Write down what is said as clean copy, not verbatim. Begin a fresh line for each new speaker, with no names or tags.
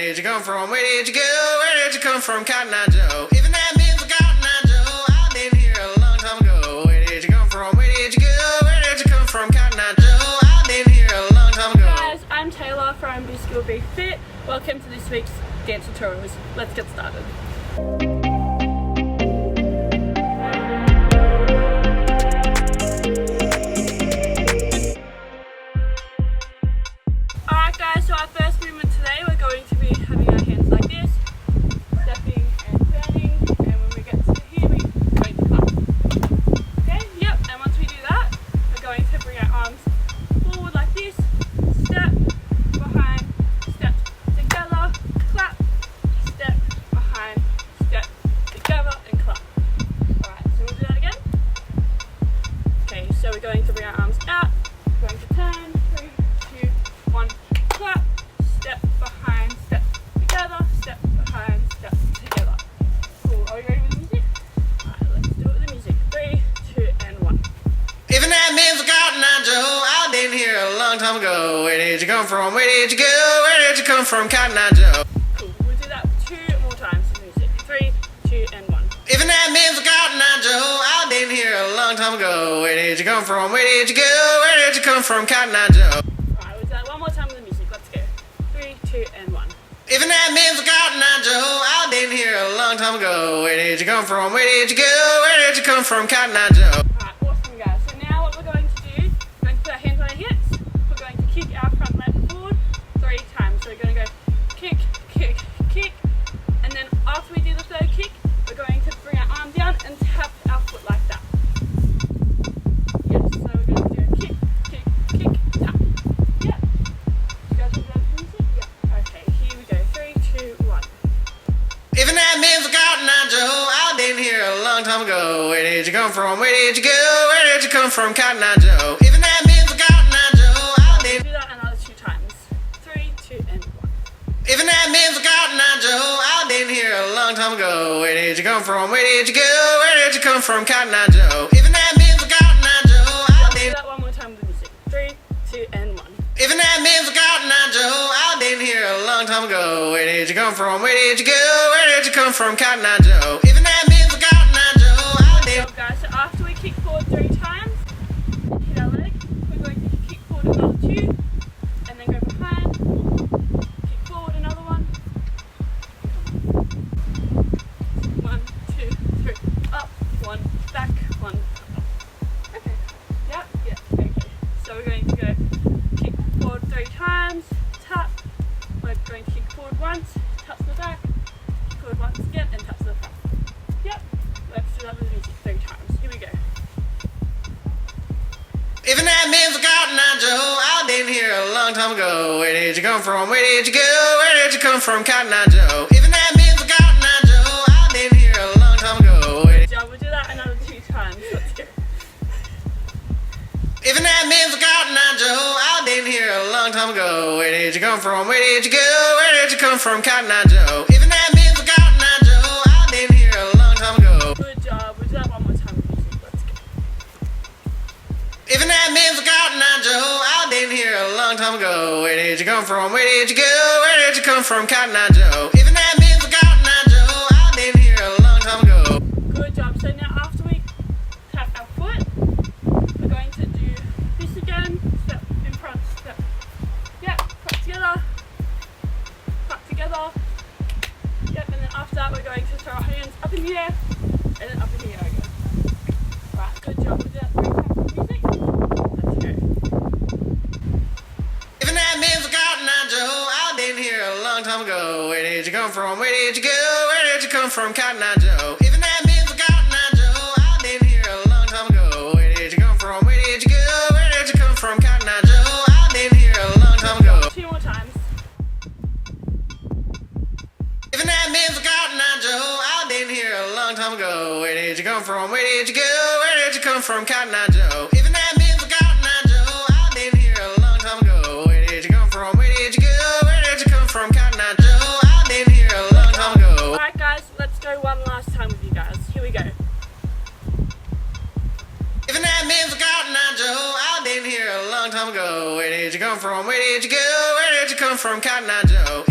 did you come from? Where did you go? Where did you come from, Cotton Eye Joe? Even that means for Cotton Eye Joe, I've been here a long time ago. Where did you come from? Where did you go? Where did you come from, Cotton Eye Joe? I've been here a long time ago.
Guys, I'm Taylor from Be School Be Fit. Welcome to this week's dance tutorials. Let's get started. Alright guys, so our first movement today, we're going to be having our hands like this, stepping and turning, and when we get to here, we're going to clap. Okay, yep, and once we do that, we're going to bring our arms forward like this, step, behind, step, together, clap, step, behind, step, together, and clap. Alright, so we'll do that again. Okay, so we're going to bring our arms out, we're going to turn, 3, 2, 1, clap, step, behind, step, together, step, behind, step, together. Cool, are we ready with the music? Alright, let's do it with the music. 3, 2, and 1.
Even that means for Cotton Eye Joe, I've been here a long time ago. Where did you come from? Where did you go? Where did you come from, Cotton Eye Joe?
Cool, we'll do that 2 more times with music. 3, 2, and 1.
Even that means for Cotton Eye Joe, I've been here a long time ago. Where did you come from? Where did you go? Where did you come from, Cotton Eye Joe?
Alright, we'll do that one more time with the music. Let's go. 3, 2, and 1.
Even that means for Cotton Eye Joe, I've been here a long time ago. Where did you come from? Where did you go? Where did you come from, Cotton Eye Joe?
Alright, awesome guys. So now what we're going to do, we're going to put our hands on our hips. We're going to kick our front leg forward 3 times. So we're going to go kick, kick, kick. And then after we do the third kick, we're going to bring our arm down and tap our foot like that. Yes, so we're going to do a kick, kick, kick, tap. Yeah. You guys want to do that with music? Yeah. Okay, here we go. 3, 2, 1.
Even that means for Cotton Eye Joe, I've been here a long time ago. Where did you come from? Where did you go? Where did you come from, Cotton Eye Joe? Even that means for Cotton Eye Joe, I've been.
Do that another 2 times. 3, 2, and 1.
Even that means for Cotton Eye Joe, I've been here a long time ago. Where did you come from? Where did you go? Where did you come from, Cotton Eye Joe? Even that means for Cotton Eye Joe, I've
Do
been.
that one more time with the music. 3, 2, and 1.
Even that means for Cotton Eye Joe, I've been here a long time ago. Where did you come from? Where did you go? Where did you come from, Cotton Eye Joe? Even that means for Cotton Eye Joe, I've been.
Good job, guys. So after we kick forward 3 times, hit our leg, we're going to kick forward another 2, and then go behind, kick forward another 1. 1, 2, 3, up, 1, back, 1, up. Okay. Yep, yeah, okay. So we're going to go kick forward 3 times, tap. We're going to kick forward once, touch the back, kick forward once again, and touch the front. Yep. Let's do that with the music 3 times. Here we go.
Even that means for Cotton Eye Joe, I've been here a long time ago. Where did you come from? Where did you go? Where did you come from, Cotton Eye Joe? Even that means for Cotton Eye Joe, I've been here a long time ago.
Good job. We'll do that another 2 times. Let's go.
Even that means for Cotton Eye Joe, I've been here a long time ago. Where did you come from? Where did you go? Where did you come from, Cotton Eye Joe? Even that means for Cotton Eye Joe, I've been here a long time ago.
Good job. We'll do that one more time with music. Let's go.
Even that means for Cotton Eye Joe, I've been here a long time ago. Where did you come from? Where did you go? Where did you come from, Cotton Eye Joe? Even that means for Cotton Eye Joe, I've been here a long time ago.
Good job. So now after we tap our foot, we're going to do this again. Step in front, step. Yep, clap together. Clap together. Yep, and then after that we're going to throw our hands up in the air, and then up in the air again. Right, good job. We'll do that 3 times with music. Let's go.
Even that means for Cotton Eye Joe, I've been here a long time ago. Where did you come from? Where did you go? Where did you come from, Cotton Eye Joe? Even that means for Cotton Eye Joe, I've been here a long time ago. Where did you come from? Where did you go? Where did you come from, Cotton Eye Joe? I've been here a long time ago.
2 more times.
Even that means for Cotton Eye Joe, I've been here a long time ago. Where did you come from? Where did you go? Where did you come from, Cotton Eye Joe? Even that means for Cotton Eye Joe, I've been here a long time ago. Where did you come from? Where did you go? Where did you come from, Cotton Eye Joe? I've been here a long time ago.
Alright guys, let's go one last time with you guys. Here we go.
Even that means for Cotton Eye Joe, I've been here a long time ago. Where did you come from? Where did you go? Where did you come from, Cotton Eye Joe?